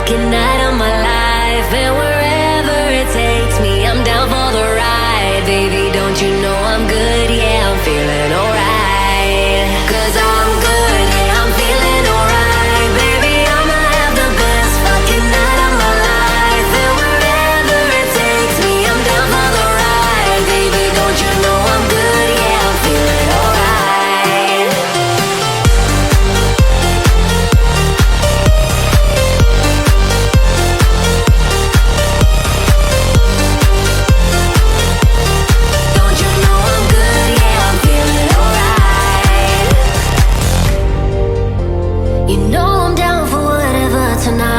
fucking night of my life, and wherever it takes me, I'm down for the ride. Baby, don't you know I'm good? Yeah, I'm feeling alright. 'Cause I'm good, yeah, I'm feeling alright. Baby, I'ma have the best fucking night of my life, and wherever it takes me, I'm down for the ride. Baby, don't you know I'm good? Yeah, I'm feeling alright. Don't you know I'm good? Yeah, I'm feeling alright. You know I'm down for whatever tonight.